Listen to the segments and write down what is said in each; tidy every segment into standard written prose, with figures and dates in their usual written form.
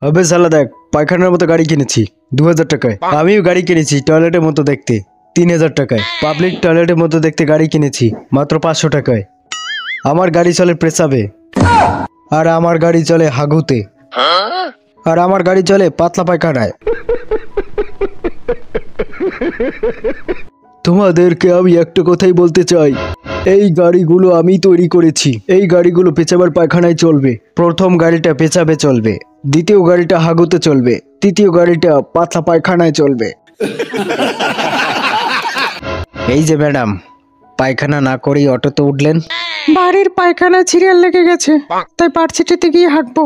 अबे साला देख পায়খানার মতো গাড়ি কিনেছি 2000 টাকায়। আমিও গাড়ি কিনেছি টয়লেটের মতো দেখতে 3000 টাকায়। পাবলিক টয়লেটের মতো দেখতে গাড়ি কিনেছি মাত্র 500 টাকায়। আমার গাড়ি চলে পেছাবে, আর আমার গাড়ি চলে হাগুতে, আর আমার গাড়ি চলে পাতলা পায়খানায়। তোমাদেরকে আমি একটা কথাই বলতে চাই, এই গাড়িগুলো আমি তৈরি করেছি। এই গাড়িগুলো পেছাবার পায়খানায় চলবে। প্রথম গাড়িটা পেছাবে চলবে, দ্বিতীয় গাড়িটা হাগুতে চলবে, তৃতীয় গাড়িটা পাতলা পায়খানায় চলবে। এই যে ম্যাডাম, পায়খানা না করেই অটোতে উঠলেন? বাড়ির পায়খানা সিরিয়াল লেগে গেছে, তাই পার্সিটিতে গিয়ে হাঁটবো।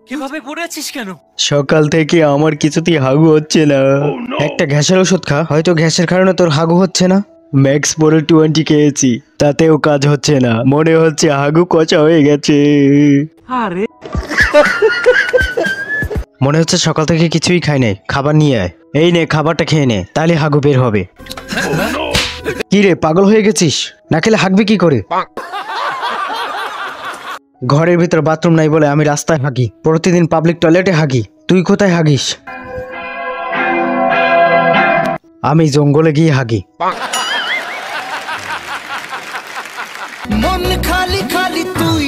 কিভাবে পড়ে আছিস কেন? সকাল থেকে আমার কিছুতেই হাগু হচ্ছে না। একটা গ্যাসের ওষুধ খা, হয়তো গ্যাসের কারণে তোর হাগু হচ্ছে না। ম্যাক্স পরে 20 খেয়েছি, তাতেও কাজ হচ্ছে না। মনে হচ্ছে হাগু কচা হয়ে গেছে। আরে মনে হচ্ছে সকাল থেকে কিছুই খাই নাই। খাবার নিয়ে আয়। এই নে খাবারটা খেয়ে নে, তাহলে হাগু বের হবে। কি রে পাগল হয়ে গেছিস? না খেলে হাগবি কি করে? ঘরের ভিতর বাথরুম নাই বলে আমি রাস্তায় হাগি, প্রতিদিন পাবলিক টয়লেটে হাগি। তুই কোথায় হাগিস? আমি জঙ্গলে গিয়ে হাগি। মন খালি খালি তুই